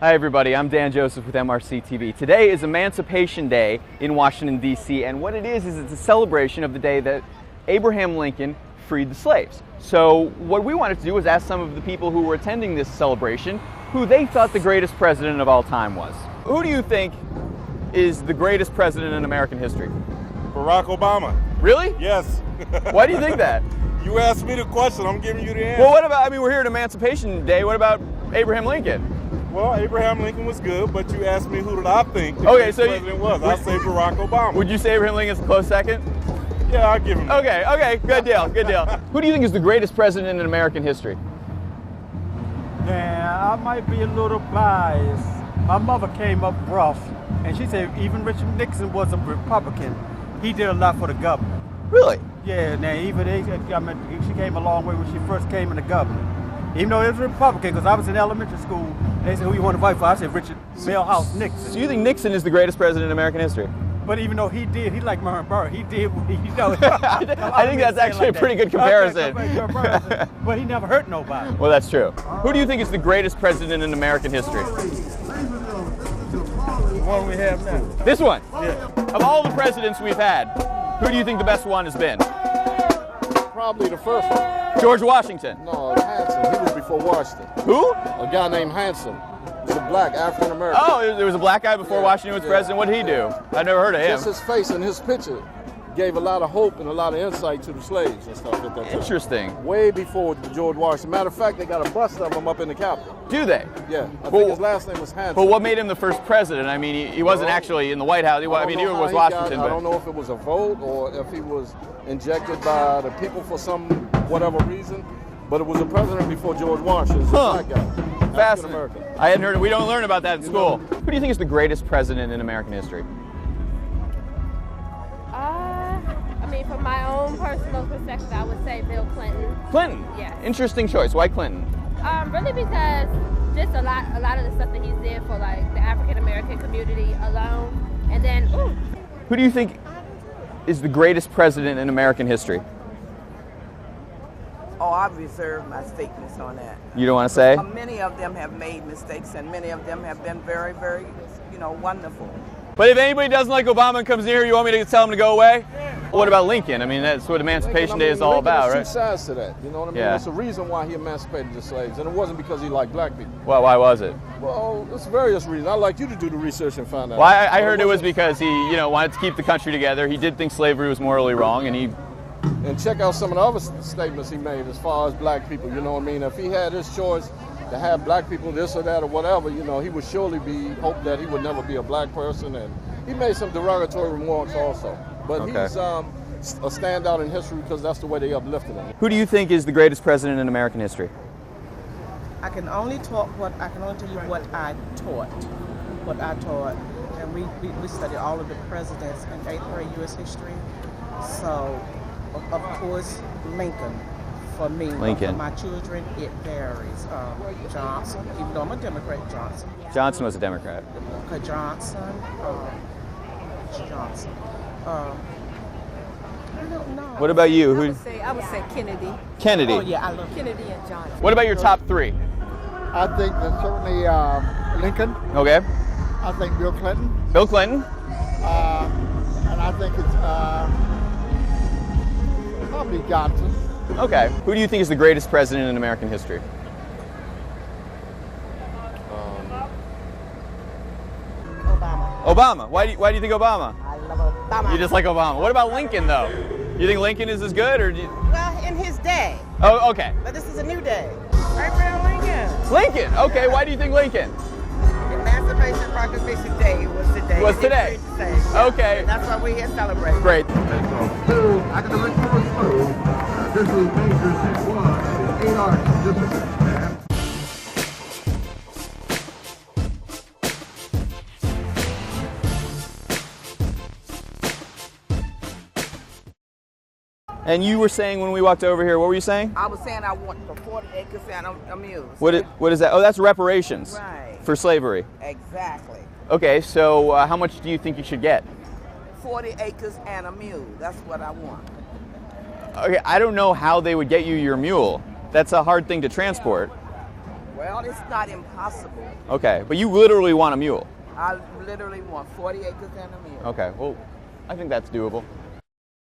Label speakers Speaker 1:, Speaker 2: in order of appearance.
Speaker 1: Hi everybody, I'm Dan Joseph with MRC TV. Today is Emancipation Day in Washington, D.C., and what it is it's a celebration of the day that Abraham Lincoln freed the slaves. So what we wanted to do was ask some of the people who were attending this celebration who they thought the greatest president of all time was. Who do you think is the greatest president in American history?
Speaker 2: Barack Obama.
Speaker 1: Really?
Speaker 2: Yes.
Speaker 1: Why do you think that?
Speaker 2: You asked me the question, I'm giving you the answer.
Speaker 1: Well, what about, we're here at Emancipation Day, what about Abraham Lincoln?
Speaker 2: Well, Abraham Lincoln was good, but you asked me who did I think the president was. I say Barack Obama.
Speaker 1: Would you say Abraham Lincoln's a close second?
Speaker 2: Yeah, I'll give him that.
Speaker 1: Okay, good deal. Who do you think is the greatest president in American history?
Speaker 3: Yeah, I might be a little biased. My mother came up rough, and she said even Richard Nixon was a Republican. He did a lot for the government.
Speaker 1: Really?
Speaker 3: Yeah, now she came a long way when she first came in the government. Even though it was a Republican, because I was in elementary school, they said, who you want to vote for? I said, Richard Milhouse Nixon.
Speaker 1: So you think Nixon is the greatest president in American history?
Speaker 3: But even though he like Murray Burr, he did,
Speaker 1: I think that's actually a pretty good comparison.
Speaker 3: But he never hurt nobody.
Speaker 1: Well, that's true. Who do you think is the greatest president in American history?
Speaker 3: The one we have now.
Speaker 1: This one?
Speaker 3: Yeah.
Speaker 1: Of all the presidents we've had, who do you think the best one has been?
Speaker 4: Probably the first one.
Speaker 1: George Washington.
Speaker 4: No, Hanson. He was before Washington.
Speaker 1: Who?
Speaker 4: A guy named Hanson. He's a black African-American.
Speaker 1: Oh, there was a black guy before Washington was president. What did he do? I never heard of him.
Speaker 4: Just his face and his picture gave a lot of hope and a lot of insight to the slaves and stuff at that time.
Speaker 1: Interesting.
Speaker 4: Way before George Washington. Matter of fact, they got a bust of him up in the Capitol.
Speaker 1: Do they?
Speaker 4: Yeah. I think his last name was Hanson.
Speaker 1: But what made him the first president? I mean, he wasn't actually in the White House. He was Washington.
Speaker 4: I don't know if it was a vote or if he was injected by the people for some whatever reason. But it was a president before George Washington. It's a black guy.
Speaker 1: Fascinating. I hadn't heard. We don't learn about that in school. Who do you think is the greatest president in American history?
Speaker 5: From my own personal perspective, I would say Bill Clinton.
Speaker 1: Clinton?
Speaker 5: Yeah.
Speaker 1: Interesting choice. Why Clinton?
Speaker 5: Really because just a lot of the stuff that he's did for like the African American community alone. And then,
Speaker 1: Who do you think is the greatest president in American history?
Speaker 6: Oh, I reserve my statements on that.
Speaker 1: You don't want to say?
Speaker 6: Many of them have made mistakes, and many of them have been very, very, wonderful.
Speaker 1: But if anybody doesn't like Obama and comes here, you want me to tell him to go away? What about Lincoln? I mean, that's what Emancipation Day is all about, right?
Speaker 4: There's two sides to that. You know what I mean?
Speaker 1: Yeah.
Speaker 4: There's a reason why he emancipated the slaves, and it wasn't because he liked black people.
Speaker 1: Well, why was it?
Speaker 4: Well, there's various reasons. I'd like you to do the research and find out.
Speaker 1: Well, I heard it was because he, wanted to keep the country together. He did think slavery was morally wrong, and he...
Speaker 4: And check out some of the other statements he made as far as black people, you know what I mean? If he had his choice to have black people this or that or whatever, he would surely hope that he would never be a black person. And he made some derogatory remarks also. But he's a standout in history because that's the way they uplifted him.
Speaker 1: Who do you think is the greatest president in American history?
Speaker 6: I can only tell you what I taught. And we studied all of the presidents in 8th grade U.S. history. So, of course, Lincoln. For me,
Speaker 1: Lincoln.
Speaker 6: For my children, it varies. Johnson, even though I'm a Democrat, Johnson.
Speaker 1: Johnson was a Democrat.
Speaker 6: Johnson. I don't know.
Speaker 1: What about you?
Speaker 7: I would say Kennedy.
Speaker 1: Kennedy.
Speaker 6: Oh, yeah, I love
Speaker 7: Kennedy and Johnson.
Speaker 1: What about your top three?
Speaker 8: I think that certainly Lincoln.
Speaker 1: Okay.
Speaker 8: I think Bill Clinton.
Speaker 1: Bill Clinton.
Speaker 8: And I think it's probably Johnson.
Speaker 1: Okay. Who do you think is the greatest president in American history? Obama. Why do you think Obama?
Speaker 6: I love Obama.
Speaker 1: You just like Obama. What about Lincoln, though? You think Lincoln is as good, or do you...
Speaker 6: Well, in his day.
Speaker 1: Oh, okay.
Speaker 6: But this is a new day. Abraham Lincoln.
Speaker 1: Lincoln. Okay. Why do you think Lincoln?
Speaker 6: Emancipation Proclamation Day was today.
Speaker 1: Was today. Okay.
Speaker 6: And that's why we're here celebrating.
Speaker 1: Great.
Speaker 9: Academic course, this is Major Set 1, 8 arts discipline.
Speaker 1: And you were saying when we walked over here, what were you saying?
Speaker 6: I was saying I want the 40 acres and a mule.
Speaker 1: What is that? Oh, that's reparations.
Speaker 6: Right.
Speaker 1: For slavery.
Speaker 6: Exactly.
Speaker 1: Okay, so how much do you think you should get?
Speaker 6: 40 acres and a mule. That's what I want.
Speaker 1: Okay, I don't know how they would get you your mule. That's a hard thing to transport.
Speaker 10: Well, it's not impossible.
Speaker 1: Okay, but you literally want a mule.
Speaker 10: I literally want 40 acres and a mule.
Speaker 1: Okay, well, I think that's doable.